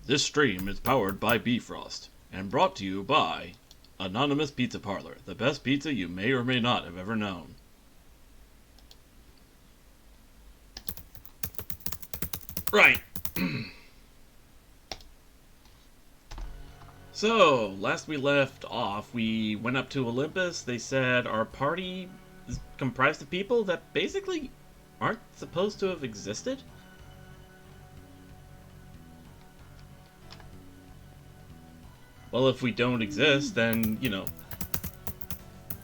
This stream is powered by Bifrost and brought to you by Anonymous Pizza Parlor, the best pizza you may or may not have ever known. Right. So, last we left off, we went up to Olympus. They said our party is comprised of people that basically aren't supposed to have existed. Well, if we don't exist, then, you know...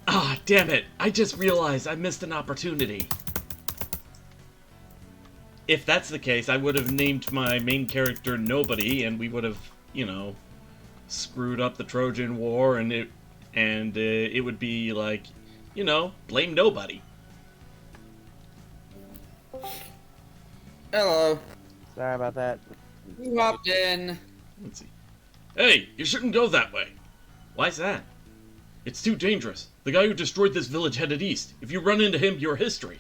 Ah, damn it! I just realized I missed an opportunity. If that's the case, I would have named my main character Nobody, and we would have, you know, screwed up the Trojan War, and it would be like, you know, blame Nobody. Hello. Sorry about that. You hopped in. Let's see. Hey, you shouldn't go that way. Why's that? It's too dangerous. The guy who destroyed this village headed east. If you run into him, you're history.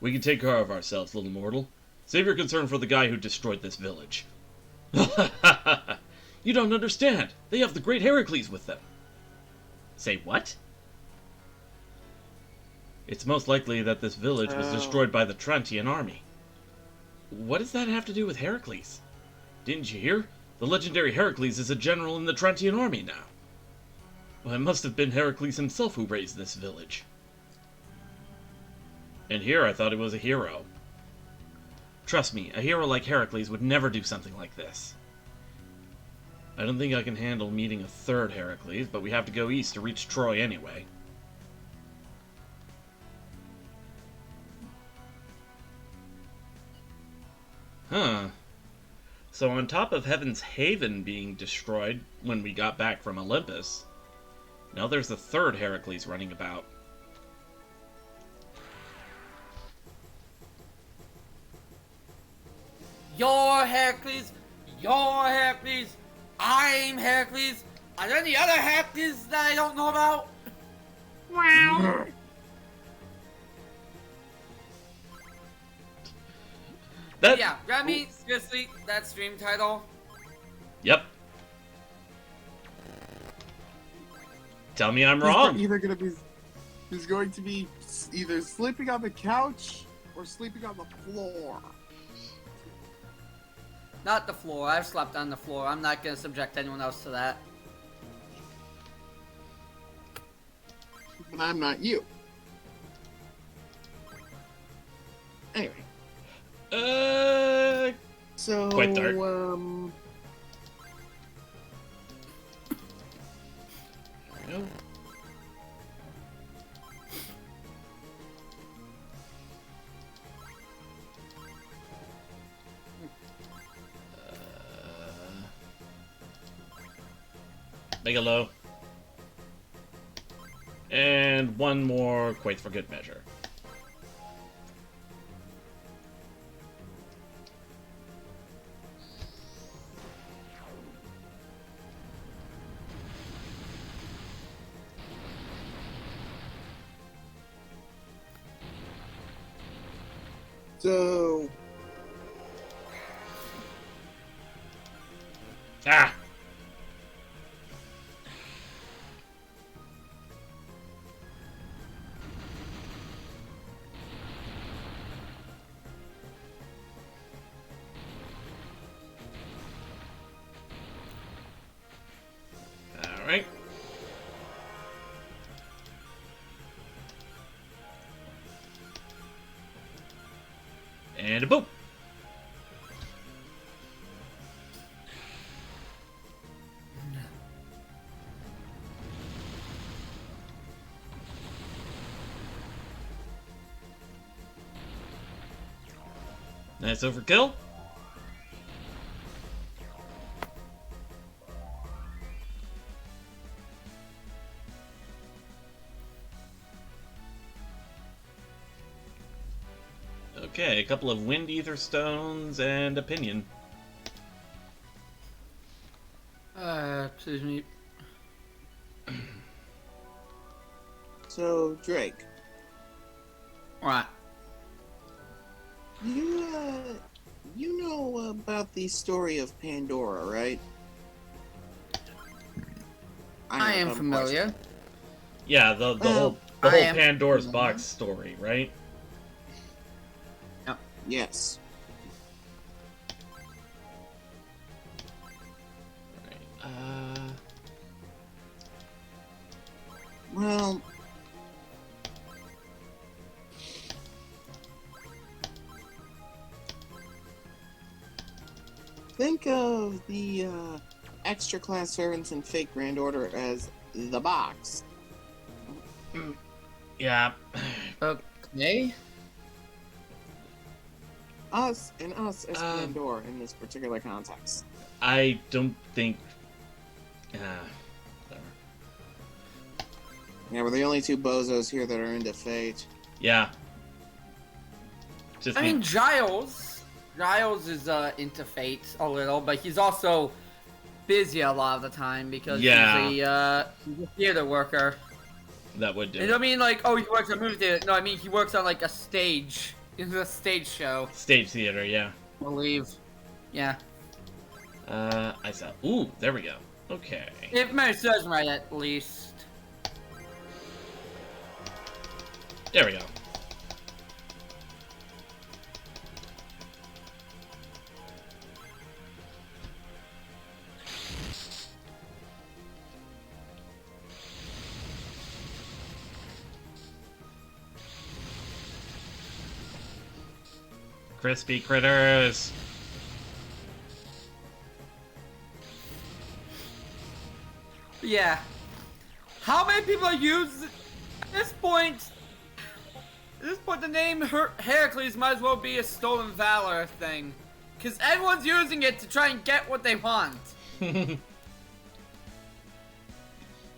We can take care of ourselves, little mortal. Save your concern for the guy who destroyed this village. You don't understand. They have the great HERACLES with them. Say what? It's most likely that this village was destroyed by the Trantian army. What does that have to do with HERACLES? Didn't you hear? The legendary HERACLES is a general in the Trantian army now. Well, it must have been HERACLES himself who raised this village. And here I thought he was a hero. Trust me, a hero like HERACLES would never do something like this. I don't think I can handle meeting a third HERACLES, but we have to go east to reach Troy anyway. Huh. So on top of Heaven's Haven being destroyed when we got back from Olympus, now there's the third HERACLES running about. You're Heracles. You're Heracles. I'm Heracles. Are there any other Heracles that I don't know about? Wow. Yeah, Remy, seriously, that stream title. Yep. Tell me I'm wrong. He's going to be either sleeping on the couch or sleeping on the floor. Not the floor. I've slept on the floor. I'm not gonna subject anyone else to that. But I'm not you. Anyway. So, Quite dark. No. Mega low. And one more Quaith for good measure. So... Ah! Alright. And a boop! Nice overkill. Okay, a couple of wind ether stones and a pinion. Excuse me. So, Drake, What? you know know about the story of Pandora, right? I am familiar. Yeah, the whole Pandora's box story, right? Yep. Yes. Right. Well, think of the extra class servants in Fate Grand Order as the box. Yeah. Okay. Us as Pandora in this particular context. I don't think. Yeah, we're the only two bozos here that are into Fate. Yeah. I mean, Giles is into Fate a little, but he's also busy a lot of the time because he's a theater worker. That would do. And I mean, like, oh, he works on movie theater. No, I mean, he works on, like, a stage. It's a stage show. Stage theater, yeah. I believe. Yeah. I saw. Ooh, there we go. Okay. If memory serves me right, at least. There we go. Crispy critters. Yeah. How many people are using at this point? At this point, the name Heracles might as well be a stolen valor thing, because everyone's using it to try and get what they want.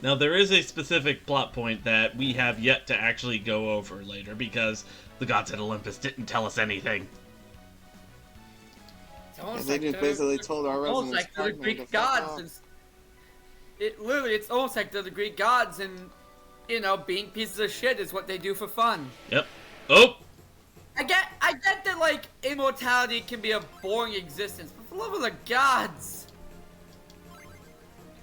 Now, there is a specific plot point that we have yet to actually go over later, because the gods at Olympus didn't tell us anything. They just basically told our residents like the Greek gods. It's almost like the Greek gods, and you know, being pieces of shit is what they do for fun. Yep. Oh. I get that like immortality can be a boring existence, but for the love of the gods.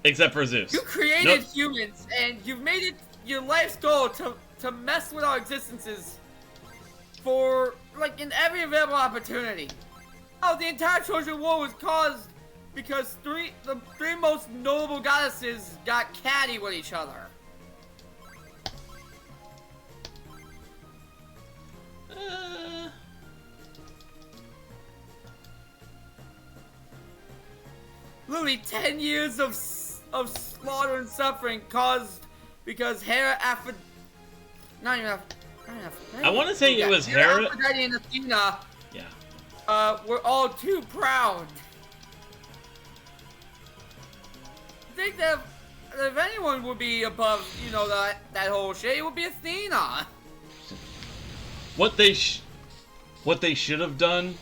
Except for Zeus. You created humans, and you've made it your life's goal to mess with our existences for, like, in every available opportunity. Oh, the entire Trojan War was caused because the three most notable goddesses got catty with each other. Literally 10 years of slaughter and suffering caused because I want to say it was Hera. Aphrodite and Athena. Yeah. We're all too proud. I think that if anyone would be above, you know, that whole shit, it would be Athena. What they should have done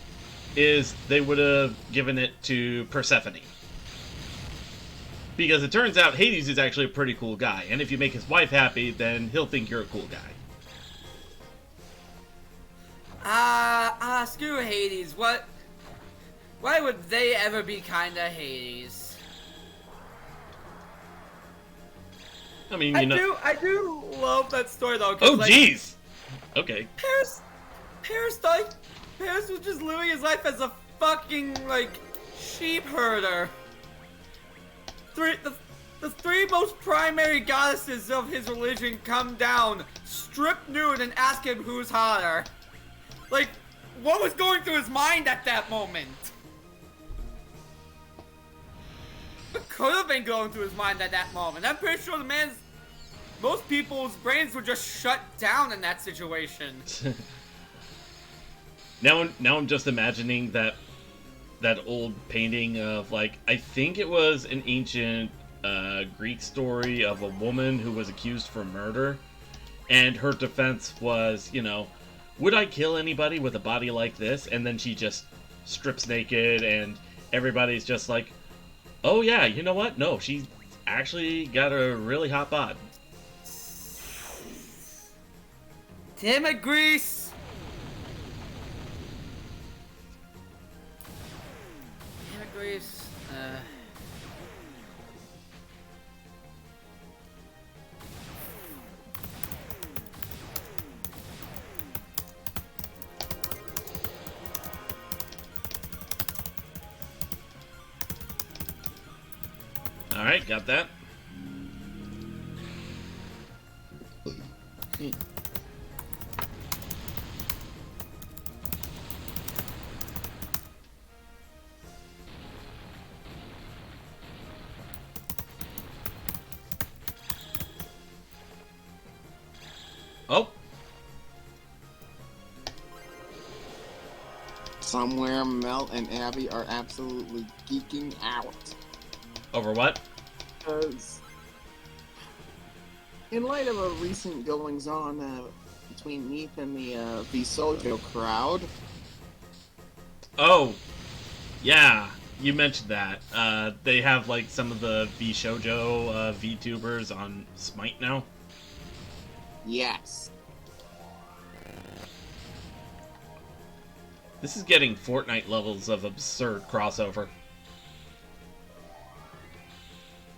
is they would have given it to Persephone. Because it turns out Hades is actually a pretty cool guy, and if you make his wife happy, then he'll think you're a cool guy. Screw Hades. Why would they ever be kind to Hades? I mean, I do love that story though. Oh, jeez. Okay. Paris was just living his life as a fucking, like, sheep herder. The three most primary goddesses of his religion come down, strip nude, and ask him who's hotter. Like, what was going through his mind at that moment? What could have been going through his mind at that moment? I'm pretty sure most people's brains were just shut down in that situation. Now I'm just imagining that old painting of, like, I think it was an ancient Greek story of a woman who was accused for murder, and her defense was, you know, would I kill anybody with a body like this? And then she just strips naked, and everybody's just like, oh yeah, you know what? No, she's actually got a really hot bod. Damn it, Greece! batteries. Alright, got that. Oh! Somewhere Mel and Abby are absolutely geeking out. Over what? Because, in light of a recent goings on between Neith and the Sojo crowd, Oh! Yeah, you mentioned that. They have, like, some of the V-Shoujo VTubers on Smite now. yes. This is getting Fortnite levels of absurd crossover.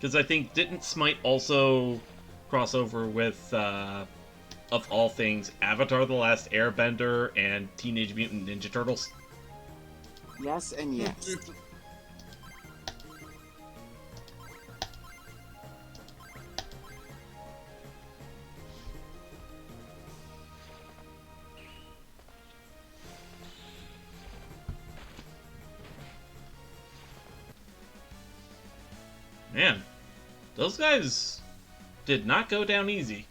Because I think, didn't Smite also cross over with, of all things, Avatar The Last Airbender and Teenage Mutant Ninja Turtles? Yes and yes. Man, those guys did not go down easy.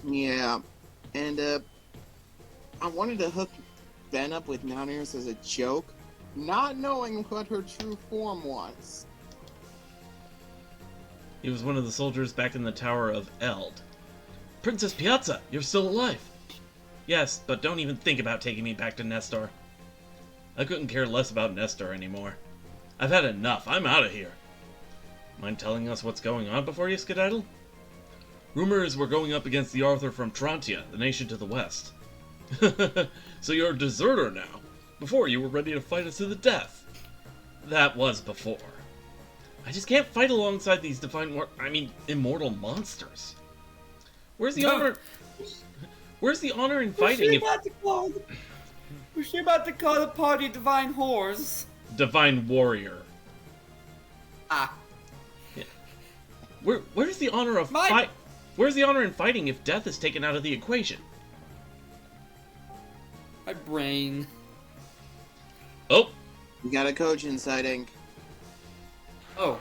Yeah, and I wanted to hook Ben up with Mountaineers as a joke, not knowing what her true form was. He was one of the soldiers back in the Tower of Eld. Princess Piazza, you're still alive! Yes, but don't even think about taking me back to Nestor. I couldn't care less about Nestor anymore. I've had enough, I'm out of here. Mind telling us what's going on before you skedaddle? Rumors we're going up against the Arthur from Trontia, the nation to the west. So you're a deserter now. Before, you were ready to fight us to the death. That was before. I just can't fight alongside these immortal monsters. Where's the honor? Where's the honor in fighting? Was she about to call the party divine whores? Divine warrior. Ah. Yeah. Where's the honor of fight? Where's the honor in fighting if death is taken out of the equation? My brain. Oh. We got a Kojin sighting. Oh.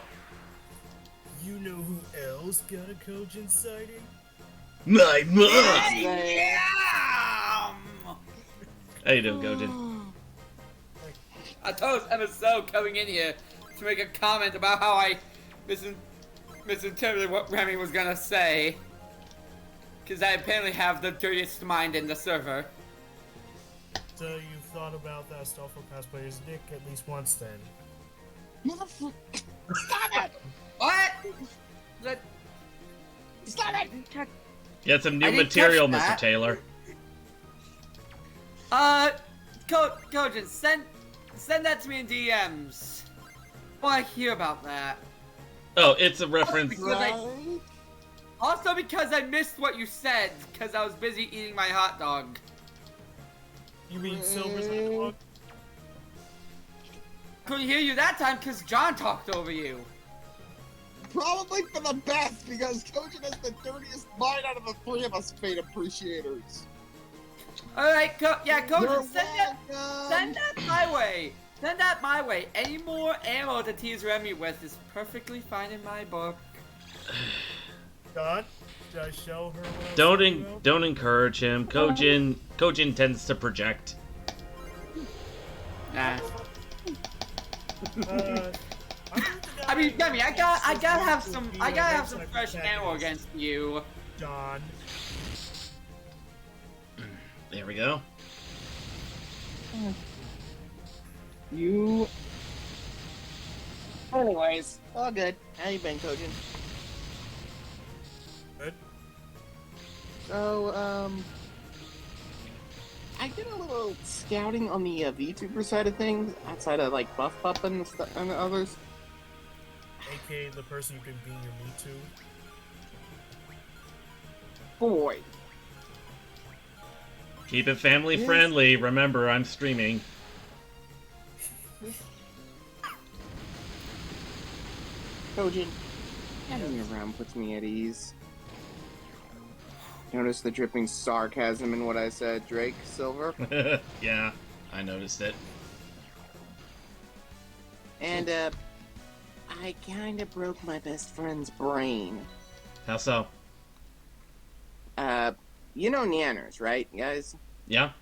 You know who else got a Kojin sighting? My mom! Yeah! How you doing, Gojin? I told MSO coming in here to make a comment about how I misinterpreted what Remy was gonna say. Because I apparently have the dirtiest mind in the server. So you've thought about that Starfall cosplayer's dick at least once then? Motherfucker! Stop it! What? Stop it! Get some I new didn't material, touch Mr. that. Taylor. Kojin, send that to me in DMs. I want to hear about that. Oh, it's a reference. Right? Also because I missed what you said, because I was busy eating my hot dog. You mean Silver's dog? Couldn't hear you that time because John talked over you. Probably for the best, because Kojin is the dirtiest mind out of the three of us Fate Appreciators. Alright, Kojin, You're send that my way. Send that my way. Any more ammo to tease Remy with is perfectly fine in my book. God, should I show her what I was about? Don't encourage him. Kojin tends to project. Nah. I I mean, Remy, I gotta have some fresh ammo against you. John. There we go. You. Anyways, all good. How you been, Kojin? So, I did a little scouting on the VTuber side of things, outside of like Buff Pup and and others. AKA the person who can be your Me Too. Boy, Keep it family Yes. friendly. Remember, I'm streaming. Trojan, having you around puts me at ease. Notice the dripping sarcasm in what I said, Drake Silver? Yeah, I noticed it. And, I kinda broke my best friend's brain. How so? You know Nanners, right, guys? Yeah?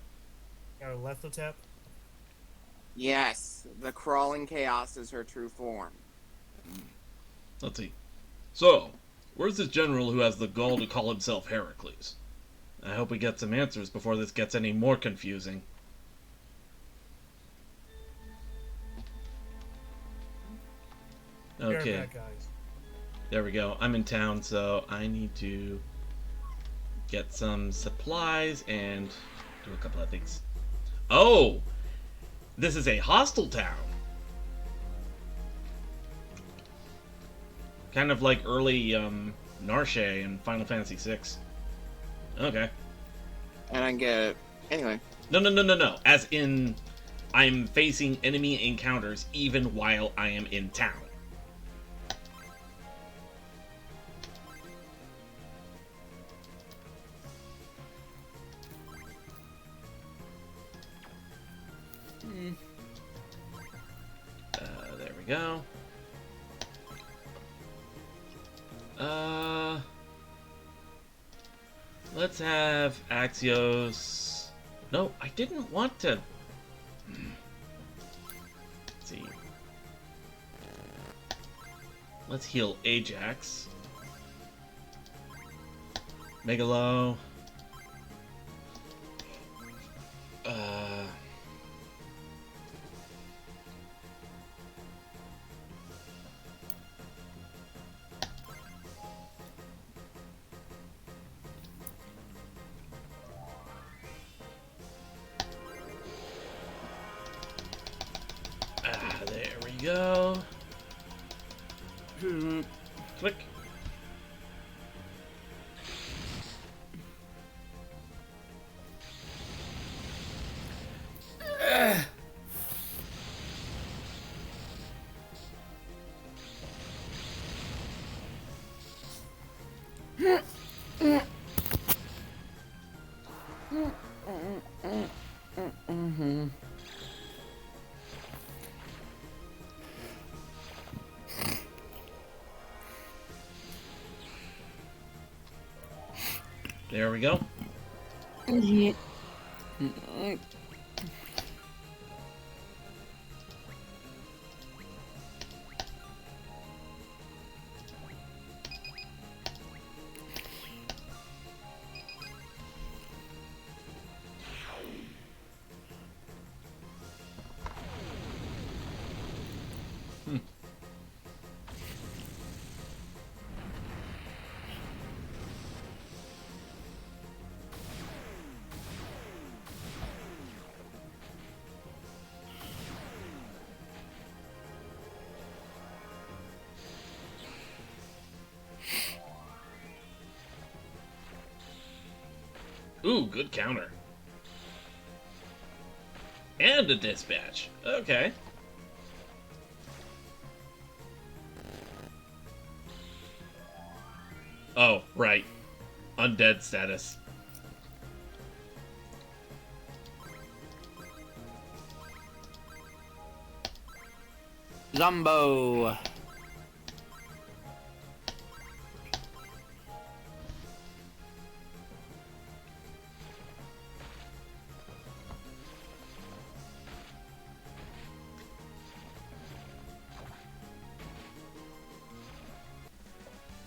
Got a lethotap? Yes, the crawling chaos is her true form. Let's see. So, where's this general who has the gall to call himself Heracles? I hope we get some answers before this gets any more confusing. Okay, Bareback guys. there we go. I'm in town, so I need to get some supplies and do a couple of things. Oh! This is a hostile town! Kind of like early, Narshe in Final Fantasy VI. Okay. And I get anyway. No. As in, I'm facing enemy encounters even while I am in town. There we go. Let's have Axios. No, I didn't want to. Let's see. Let's heal Ajax. Megalo. There we go. Click. There we go. Ooh, good counter. And a dispatch. Okay. Oh, right. Undead status. Zumbo.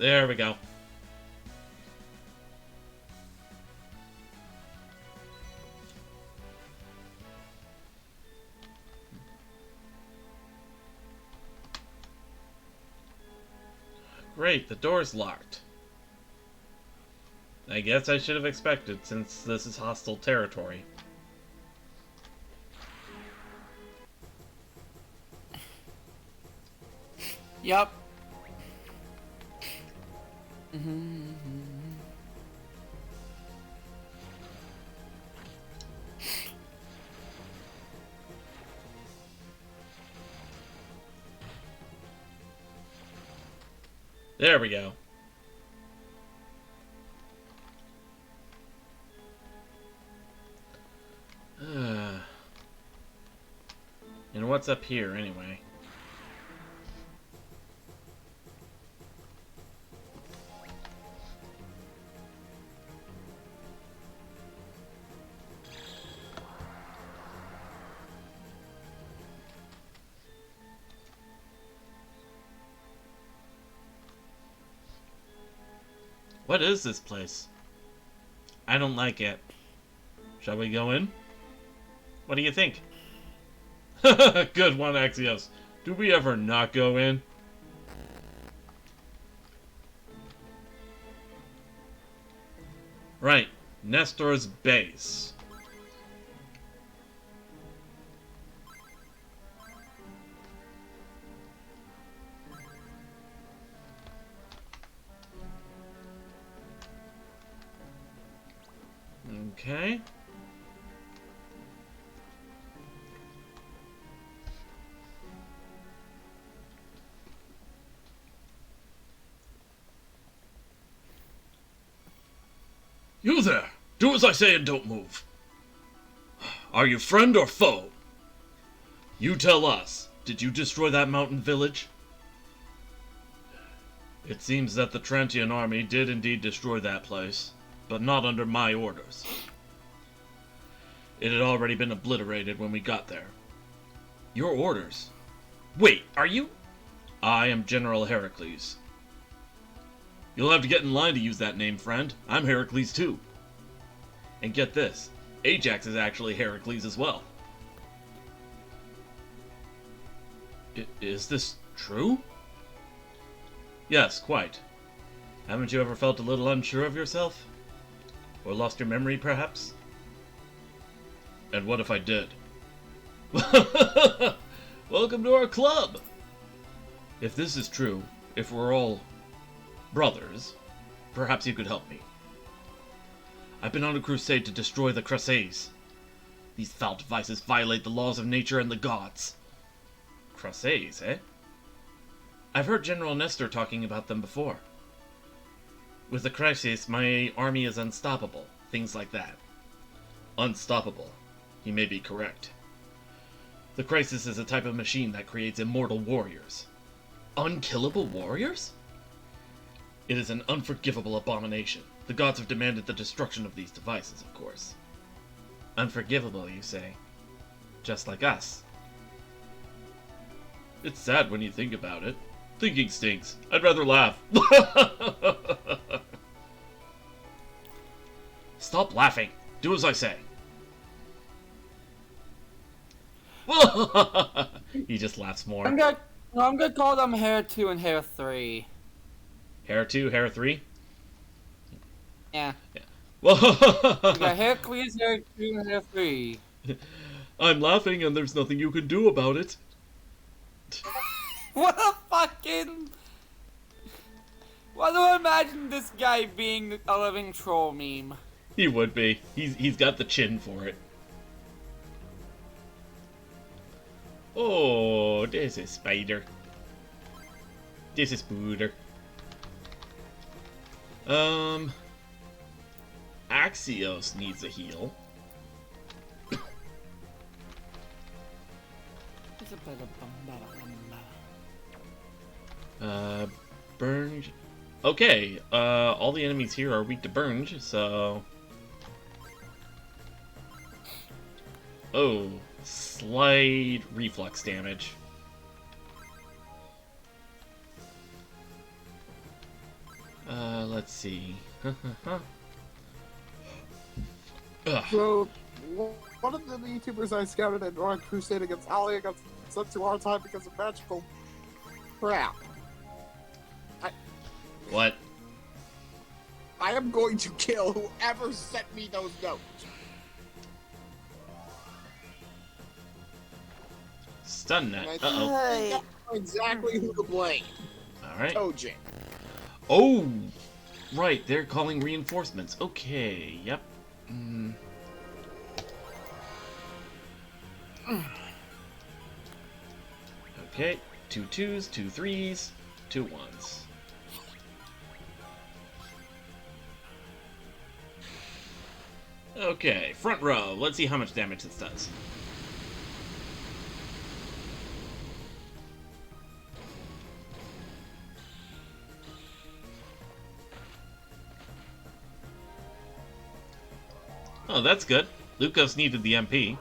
There we go. Great, the door's locked. I guess I should have expected, since this is hostile territory. Yup. There we go. And what's up here, anyway? What is this place? I don't like it. Shall we go in? What do you think? Good one, Axios. Do we ever not go in? Right. Nestor's base. Okay. You there! Do as I say and don't move. Are you friend or foe? You tell us. Did you destroy that mountain village? It seems that the Trantian army did indeed destroy that place, but not under my orders. It had already been obliterated when we got there. Your orders? Wait, are you? I am General HERACLES. You'll have to get in line to use that name, friend. I'm HERACLES too. And get this, Ajax is actually HERACLES as well. Is this true? Yes, quite. Haven't you ever felt a little unsure of yourself? Or lost your memory, perhaps? And what if I did? Welcome to our club! If this is true, if we're all brothers, perhaps you could help me. I've been on a crusade to destroy the Crusades. These foul devices violate the laws of nature and the gods. Crusades, eh? I've heard General Nestor talking about them before. With the crisis, my army is unstoppable. Things like that. Unstoppable. He may be correct. The crisis is a type of machine that creates immortal warriors. Unkillable warriors? It is an unforgivable abomination. The gods have demanded the destruction of these devices, of course. Unforgivable, you say? Just like us. It's sad when you think about it. Thinking stinks. I'd rather laugh. Stop laughing. Do as I say. He just laughs more. I'm gonna call them Hair 2 and Hair 3. Hair 2, Hair 3? Yeah. You got Heracles, Hair 2, and Hair 3. I'm laughing and there's nothing you can do about it. What a fucking... Why do I imagine this guy being a living troll meme? He would be. He's got the chin for it. Oh, there's a spider. This is Booter. Axios needs a heal. Burn. Okay, all the enemies here are weak to burn, so... Oh, slight reflux damage. Let's see. So, one of the YouTubers I scouted at on Crusade against Ali got sent to our time because of magical crap. What? I I am going to kill whoever sent me those notes. Stun net. And I Uh-oh. think I know exactly who to blame. Alright. Trojan. Oh! Right, they're calling reinforcements. Okay, yep. Okay, 2 2s, 2 3s, 2 1s. Okay, front row. Let's see how much damage this does. Oh, that's good. Lucas needed the MP.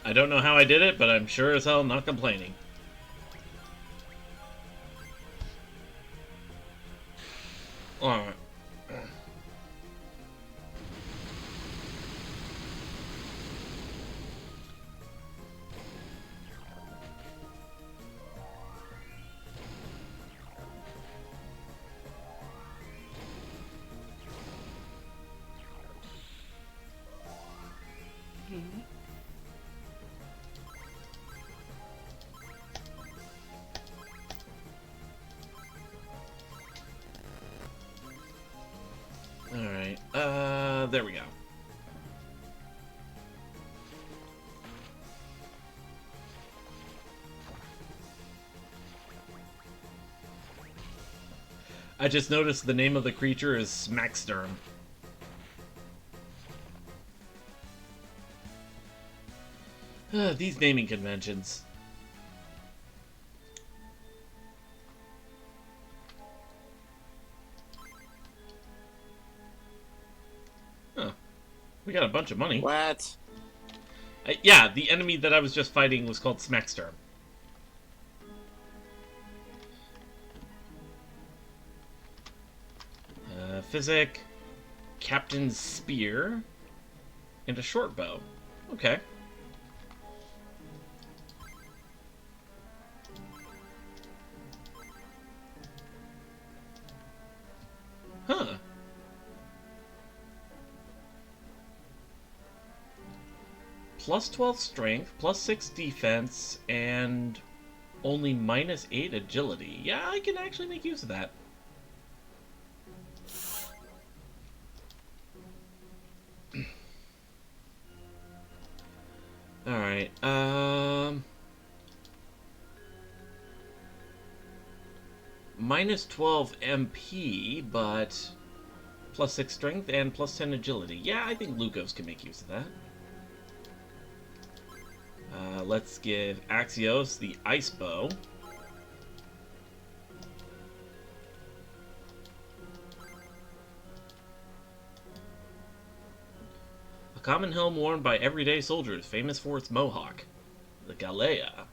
I don't know how I did it, but I'm sure as hell not complaining. Alright. Alright, there we go. I just noticed the name of the creature is Smacksturm. These naming conventions. Huh. We got a bunch of money. What? Yeah, the enemy that I was just fighting was called Smacksturm. Physic, Captain's Spear, and a short bow. Okay. Huh. Plus 12 strength, plus 6 defense, and only minus 8 agility. Yeah, I can actually make use of that. Alright, minus 12 MP, but plus 6 strength and plus 10 agility. Yeah, I think Lukos can make use of that. Let's give Axios the Ice Bow. A common helm worn by everyday soldiers, famous for its mohawk. The Galea.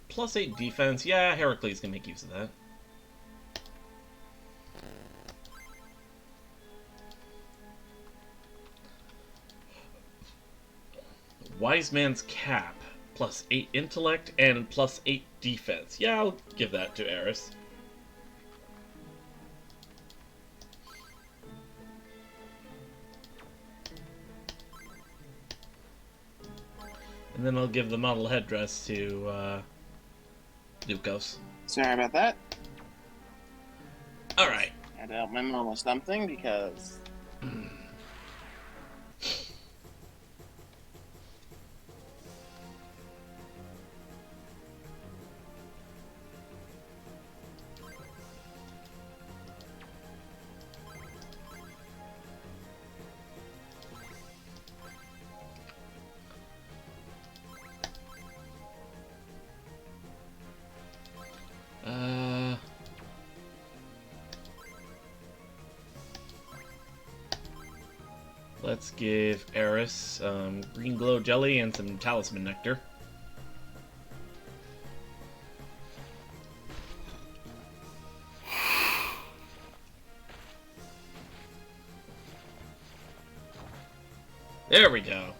Plus 8 defense. Yeah, Heracles can make use of that. Wise Man's Cap. Plus 8 intellect and plus 8 defense. Yeah, I'll give that to Eris. And then I'll give the model headdress to Lukos. Sorry about that. Alright. I had to help my mom with something because... Let's give Eris green glow jelly and some talisman nectar. There we go.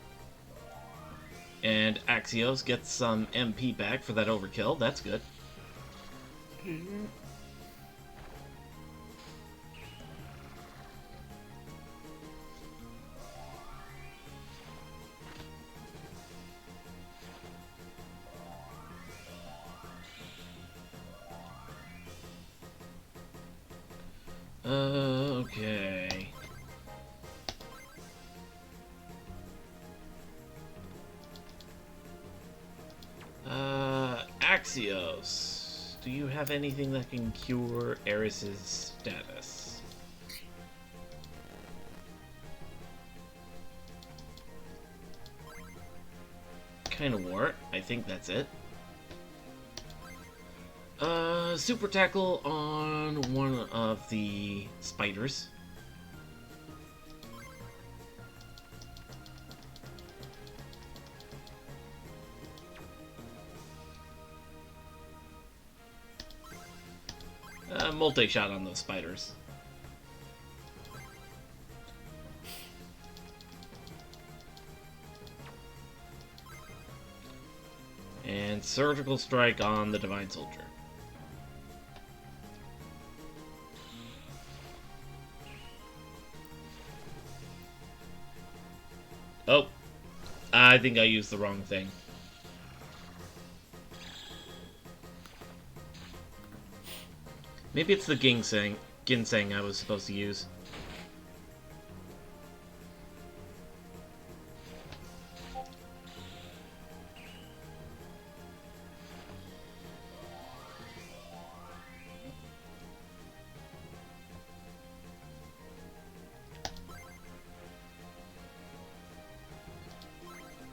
And Axios gets some MP back for that overkill. That's good. Okay. Axios, do you have anything that can cure Eris's status? Kind of wart. I think that's it. Super tackle on one of the spiders. Multi-shot on those spiders. And surgical strike on the Divine Soldier. Oh, I think I used the wrong thing. Maybe it's the ginseng I was supposed to use.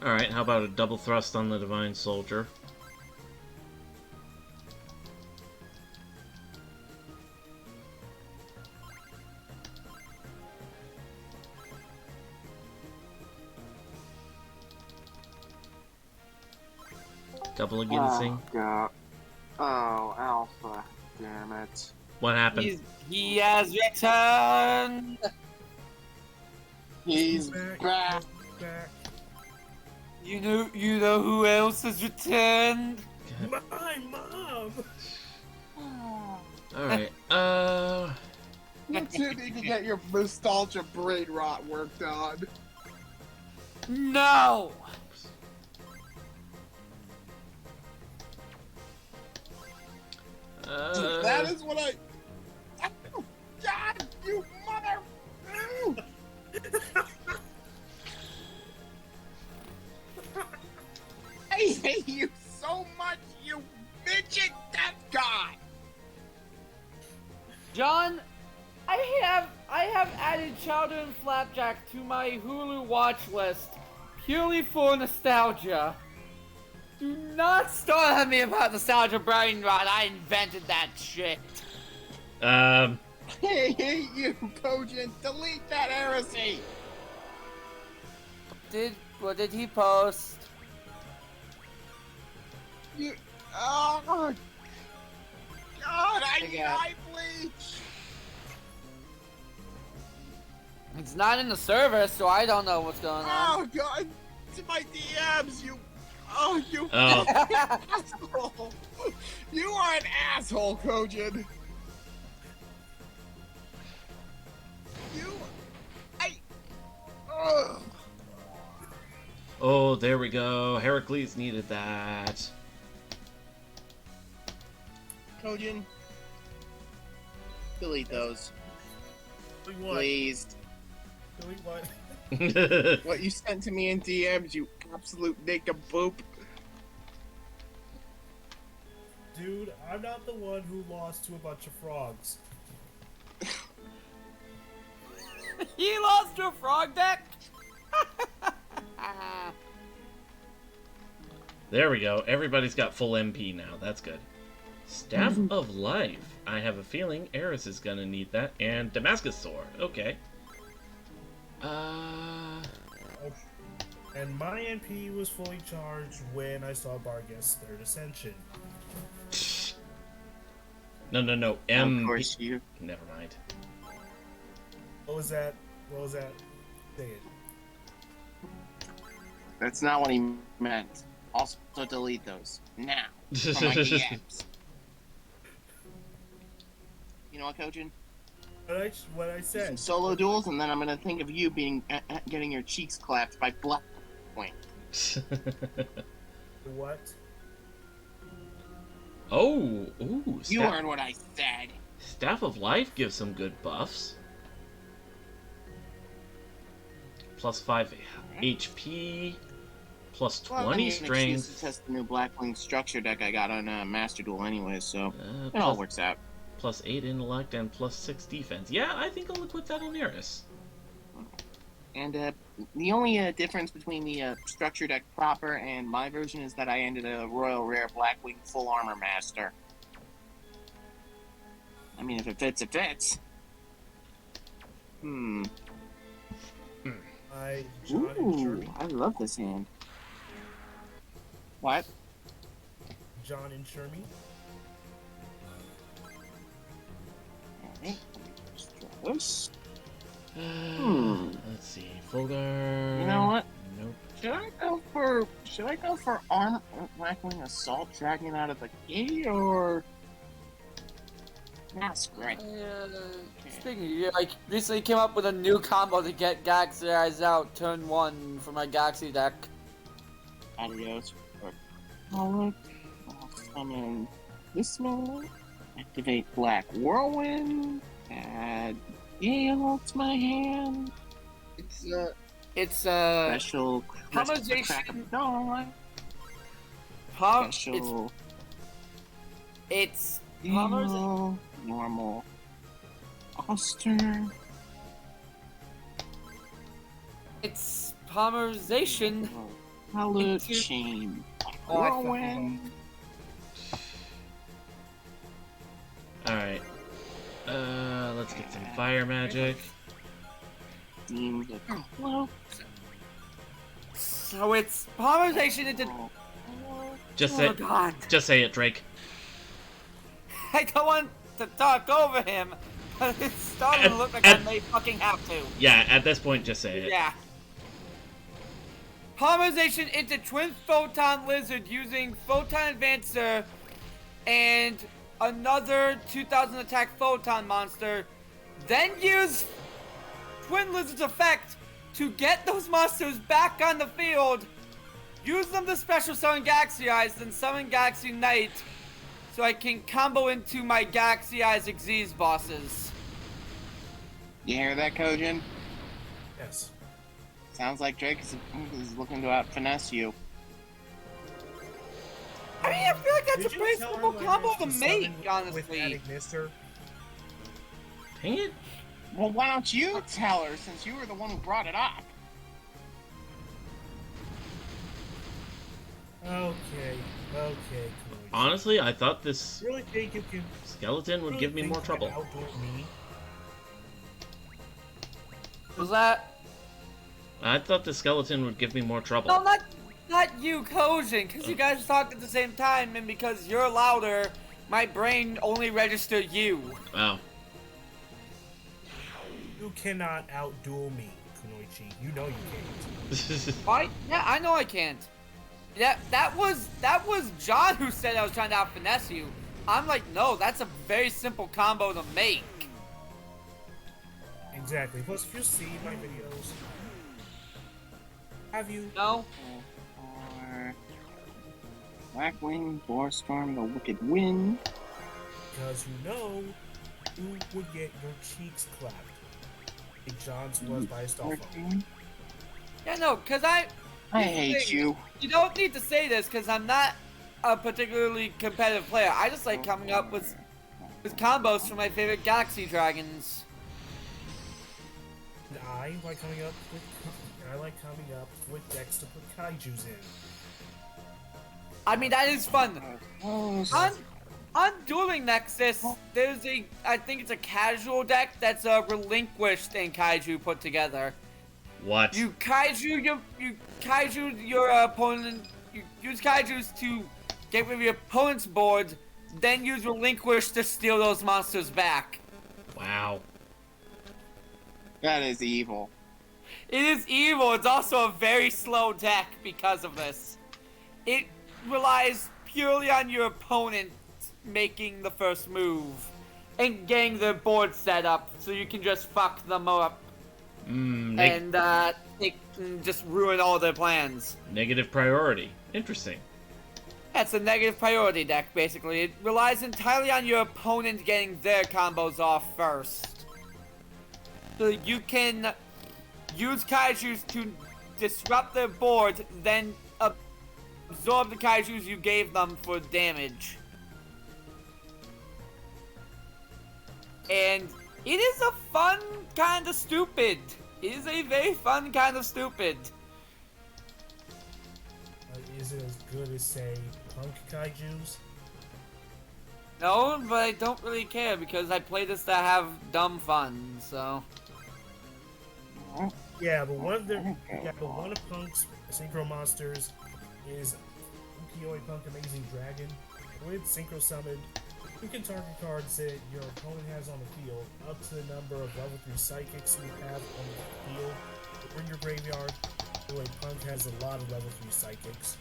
Alright, how about a double thrust on the Divine Soldier? Couple of ginseng. Oh, God. Oh, Alpha. Damn it. What happened? He has returned! He's Back, back. back. You know who else has returned? My mom! Alright, You two need to get your nostalgia brain rot worked on. No! That is what I... Oh, God, you mother... I hate you so much, you midget death god! John, I have added Chowder and Flapjack to my Hulu watch list purely for nostalgia. Do not start on me about nostalgia brain rot. I invented that shit. I hate you, Trojan. Delete that heresy! What did he post? You... Oh, God, I need eye bleach! It's not in the server, so I don't know what's going on. Oh, God, to my DMs, you... Oh, you Oh. asshole! You are an asshole, Trojan! Ugh. oh, there we go. Heracles needed that. Trojan, delete those, Doing what? please. Doing what? What you sent to me in DMs, you absolute nincompoop. Dude, I'm not the one who lost to a bunch of frogs. He lost to a frog deck? There we go. Everybody's got full MP now. That's good. Staff of Life. I have a feeling Eris is gonna need that. And Damascus Sword. Okay. And my NP was fully charged when I saw Bargas' third ascension. No. Of course you. Never mind. What was that? Say it. That's not what he meant. Also, delete those now from my DMs. You know what, Kojin? What I Some said. solo duels, and then I'm gonna think of you being getting your cheeks clapped by Blackwing. What? Ooh. You heard what I said. Staff of Life gives some good buffs. Plus 5 HP. Plus 20 strength. To test the new Blackwing structure deck I got on Master Duel anyway, so it Plus all works out. plus 8 intellect and plus 6 defense. Yeah, I think I'll equip that on Eris. And the only difference between the structure deck proper and my version is that I ended a Royal Rare Blackwing Full Armor Master. I mean, if it fits, it fits. John Ooh, I love this hand. What? John and Shermie. Alright, let's try this. Let's see. Fulgar. You know what? Nope. Should I go for Armor Blackwing Assault Dragon out of the gate, or Mask Red? Speaking of you, I recently came up with a new combo to get Galaxy Eyes out turn 1 for my Galaxy deck. Adios. I'll summon this one. Activate Black Whirlwind. Add Gale to my hand. It's Special Harmonization. Crack of Dawn. Special It's Gale. Normal Oster. It's polymerization. Hallowed Chain. Oh, I Whirlwind. Alright. Let's get some fire magic. Deem the Cloak. So it's polymerization into. Just Oh say, God! just say it, Drake. I don't want to talk over him, but it's starting to look like I may fucking have to. Yeah, at this point, just say it. Yeah. Polymerization into Twin Photon Lizard using Photon Advancer and another 2000 attack Photon Monster. Then use Twin Lizard's effect to get those monsters back on the field. Use them to special summon Galaxy Eyes, then summon Galaxy Knight so I can combo into my Galaxy Eyes Xyz bosses. You hear that, Kojin? Yes. Sounds like Drake is looking to out-finesse you. I mean, I feel like that's Did a you pretty tell simple her combo language to to make, summon honestly. with Ignister? Dang it. Well, why don't you tell her, since you were the one who brought it up? Okay, Chloe. Honestly, I thought this Really think you can skeleton would give me more trouble. outdo me? Was that? I thought the skeleton would give me more trouble. No, not you, Kojin, because you guys talked at the same time, and because you're louder, my brain only registered you. Wow. You cannot outduel me, Kunoichi. You know you can't. Why? Yeah, I know I can't. Yeah, that was John who said I was trying to out finesse you. I'm like, no, that's a very simple combo to make. Exactly. Plus, if you see my videos, have you? No? Or Blackwing, Boarstorm, the Wicked Wind. Because you know you would get your cheeks clapped. Like John's was by a stall phone. Yeah, no, because I hate you. You don't need to say this because I'm not a particularly competitive player. I just like coming up with combos for my favorite Galaxy Dragons. I like coming up with decks to put kaijus in. I mean, that is fun. On Dueling Nexus, there's I think it's a casual deck that's a relinquished and kaiju put together. What? You kaiju your opponent. You use kaijus to get rid of your opponent's board, then use relinquish to steal those monsters back. Wow. That is evil. It is evil. It's also a very slow deck because of this. It relies purely on your opponent making the first move and getting their board set up so you can just fuck them up and it can just ruin all their plans. Negative priority. Interesting. That's a negative priority deck, basically. It relies entirely on your opponent getting their combos off first. So you can use kaijus to disrupt their board, then absorb the kaijus you gave them for damage. And it is a fun kind of stupid. It is a very fun kind of stupid. Is it as good as, say, Punk Kaijus? No, but I don't really care because I play this to have dumb fun, so. Yeah, but one of Punk's synchro monsters is Ukiyo-e Punk Amazing Dragon. With synchro summoned, you can target cards that your opponent has on the field up to the number of level 3 psychics you have on the field or in your graveyard. The way Punk has a lot of level 3 psychics.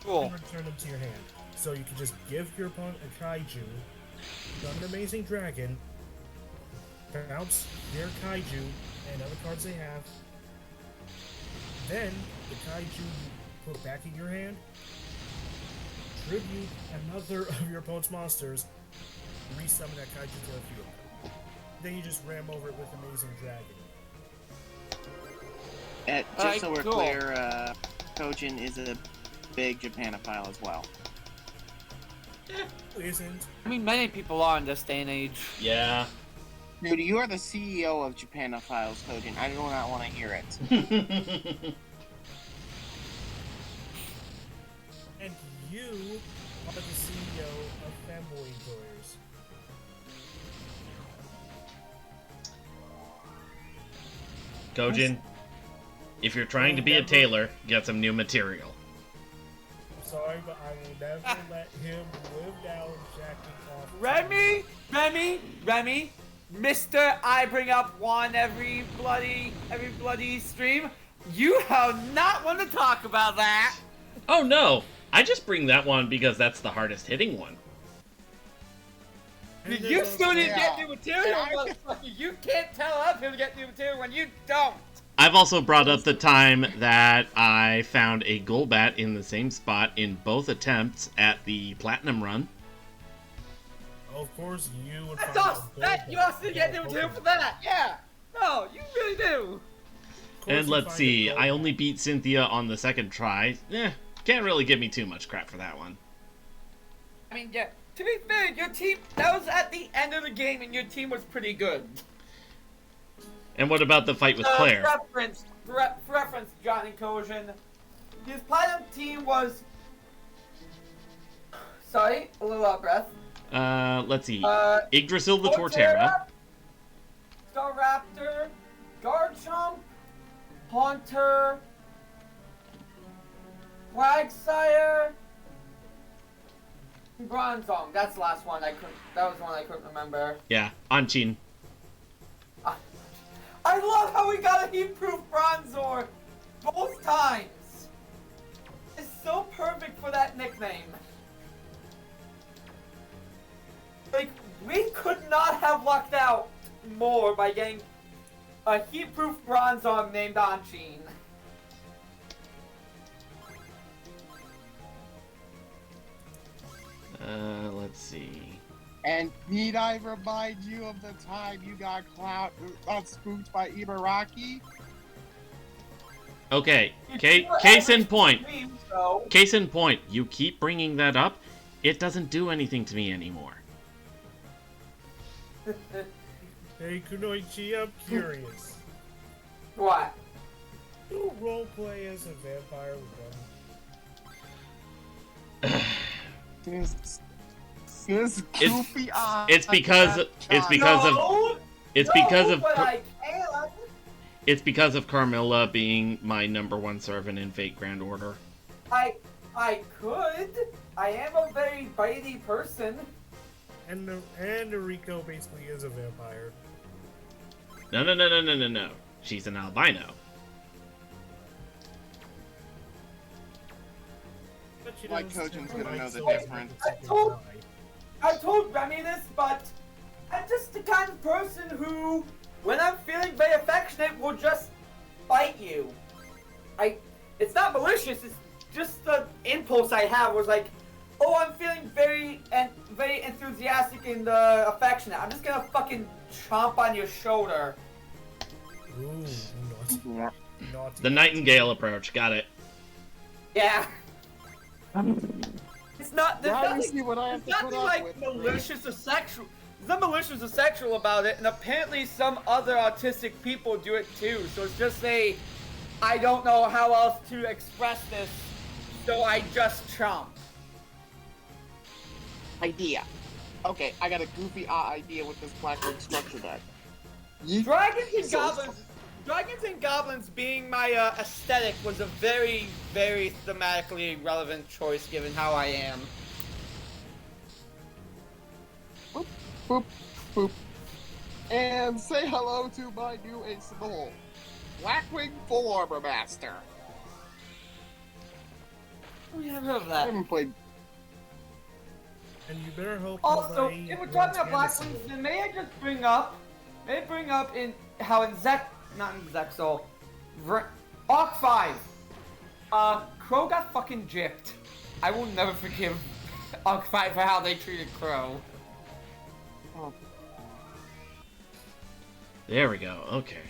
Cool. And return them to your hand. So you can just give your opponent a kaiju, summon an Amazing Dragon, bounce their kaiju and other cards they have. Then the kaiju you put back in your hand, tribute another of your opponent's monsters, resummon that kaiju to the field. Then you just ram over it with Amazing Dragon. Just so we're cool. clear, Trojan is a big Japanophile as well. Who isn't? I mean, many people are in this day and age. Yeah. Dude, you are the CEO of Japanophiles, Trojan. I do not want to hear it. And you are the CEO of Fanboy Enjoyers. Kojin, if you're trying to be a tailor, get some new material. I'm sorry, but I will never let him live down jacking off. Remy, Mr. I bring up one every bloody stream. You have not want to talk about that. Oh no! I just bring that one because that's the hardest hitting one. You still didn't get new material, Yeah. motherfucker. You can't tell us who to get new material when you don't. I've also brought up the time that I found a Golbat in the same spot in both attempts at the Platinum run. Of course, you would That's find awesome. a That you also get new material for that. Yeah. No, you really do. And let's see, I only beat Cynthia on the second try. Can't really give me too much crap for that one. I mean, yeah. To be fair, your team, that was at the end of the game, and your team was pretty good. And what about the fight with Claire? Reference, Johnny Kojin. His Platinum team was... Sorry, a little out of breath. Let's see. Yggdrasil the Torterra. Staraptor, Garchomp, Haunter, Quagsire, Bronzong. That's the last one I couldn't. That was the one I couldn't remember. Yeah, Anchin. I love how we got a heat-proof Bronzor both times. It's so perfect for that nickname. Like, we could not have lucked out more by getting a heat-proof Bronzong named Anchin. Let's see. And need I remind you of the time you got spooked by Ibaraki? Okay, case in point. Case in point. You keep bringing that up. It doesn't do anything to me anymore. Hey, Kunoichi, I'm curious. What? You roleplay as a vampire with them? This goofy It's because of No, it's because but of I can. It's because of Carmilla being my #1 servant in Fate Grand Order. I could. I am a very bitey person. And Rico basically is a vampire. No. She's an albino. But she Like does Trojan's tend to gonna know like the silver difference. because I told Remy this, but I'm just the kind of person who, when I'm feeling very affectionate, will just bite you. It's not malicious. It's just the impulse I have was like, oh, I'm feeling very enthusiastic and affectionate. I'm just gonna fucking chomp on your shoulder. Ooh, Yeah. naughty. The Nightingale approach. Got it. Yeah. It's not. There's Now you nothing. see what I have There's to put nothing up like with. malicious or sexual. There's nothing malicious or sexual about it, and apparently some other autistic people do it too. So it's just I don't know how else to express this, so I just chomp. Idea. Okay, I got a goofy idea with this Blackwing structure deck. Dragons and goblins being my aesthetic was a very, very thematically relevant choice given how I am. Boop, boop, boop. And say hello to my new ace in the hole, Blackwing Full Armor Master. Oh, yeah, I've heard of I that. haven't played. And you better hope Also, nobody if we're wants talking about Anderson. Blackwings, then may I just bring up in how in Zexal, Arc 5, Crow got fucking gypped. I will never forgive Arc 5 for how they treated Crow. Oh, There we go. Okay.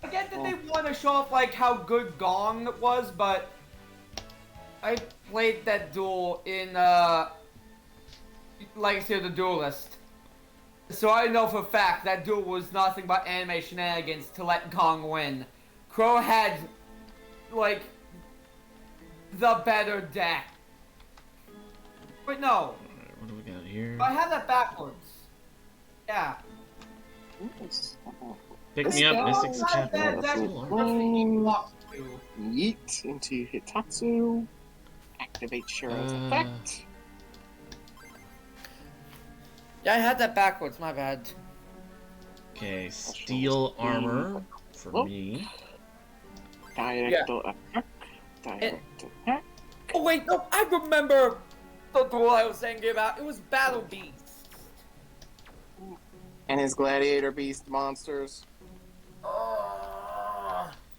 I get that they want to show off like how good Gong was, but I played that duel in Legacy of the Duelist. So I know for a fact that duel was nothing but anime shenanigans to let Gong win. Crow had, like, the better deck. Wait, no. Alright, what do we got here? I have that backwards. Yeah. nice. Pick me up, Mystic Not Chapter. that deck Full was Armor. perfectly blocked to. Yeet into Hitatsu. Activate Shiro's effect. Yeah, I had that backwards, my bad. Okay, Steel Armor for me. Directal attack. Direct attack. Oh wait, no, I remember the duel I was saying about. It was Battle Beast. And his Gladiator Beast monsters.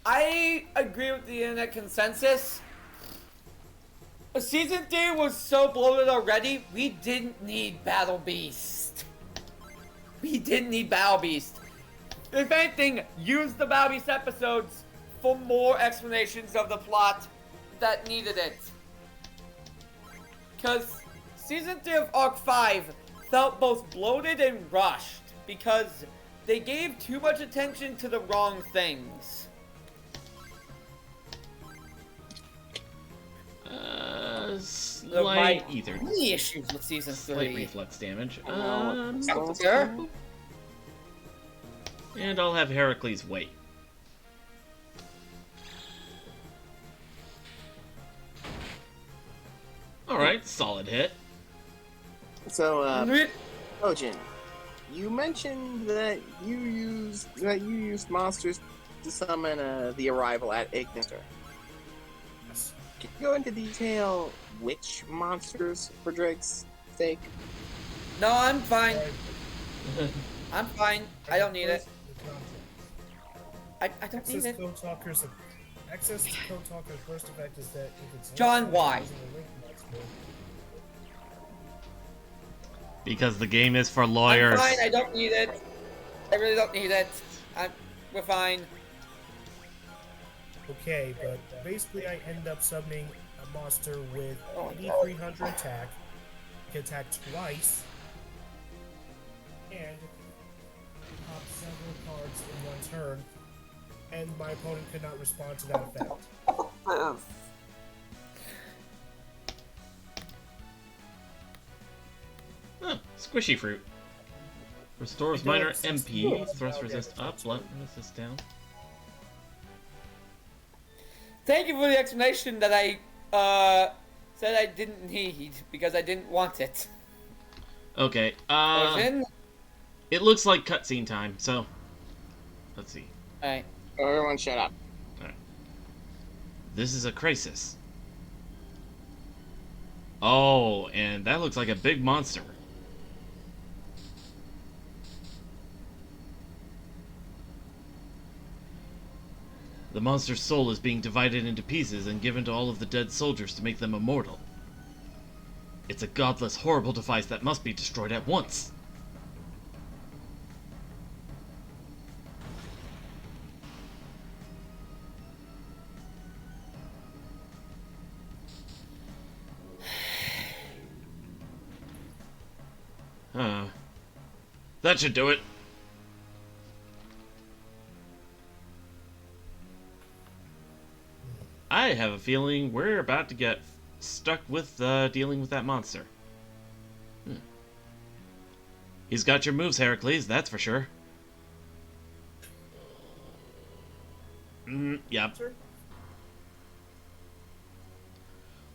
I agree with the internet consensus. Season 3 was so bloated already, we didn't need Battle Beast. We didn't need Battle Beast. If anything, use the Battle Beast episodes for more explanations of the plot that needed it. Because Season 3 of Arc 5 felt both bloated and rushed because they gave too much attention to the wrong things. Slight ether. Many issues with Season 3. Slight reflex damage. Sure. And I'll have Heracles wait. Alright, solid hit. So, Trojan, you mentioned that you used monsters to summon the arrival at Ignitor. Yes. Can you go into detail which monsters for Drake's sake? No, I'm fine. I'm fine. I don't need it. I don't need Access it. Code Talker's access to Code Talker's first effect is that if it's John, inside why? using a link maximum, Because the game is for I'm lawyers. fine. I don't need it. I really don't need it. We're fine. okay, but basically I end up summoning a monster with Oh, 8300 attack, can attack twice, and pop several cards in one turn, and my opponent could not respond to that effect. Huh, squishy fruit. Restores It minor does. MP. It's Thrust about resist damage. up. Blunt resist down. Thank you for the explanation that I said I didn't need because I didn't want it. Okay. Trojan? It looks like cutscene time. So, let's see. Alright. Everyone, shut up. Alright. This is a crisis. Oh, and that looks like a big monster. The monster's soul is being divided into pieces and given to all of the dead soldiers to make them immortal. It's a godless, horrible device that must be destroyed at once. That should do it. I have a feeling we're about to get stuck with dealing with that monster. He's got your moves, Heracles, that's for sure. Yep. Sir?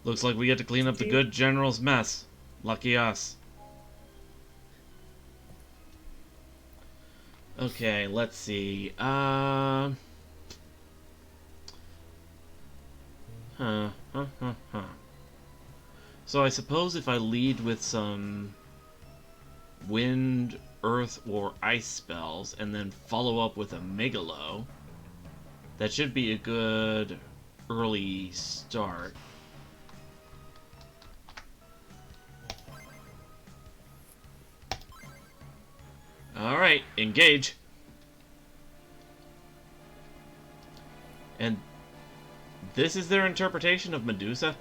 Looks like we get to clean up the good general's mess. Lucky us. Okay, let's see. So I suppose if I lead with some wind, earth, or ice spells, and then follow up with a Megalo, that should be a good early start. Alright, engage. And this is their interpretation of Medusa?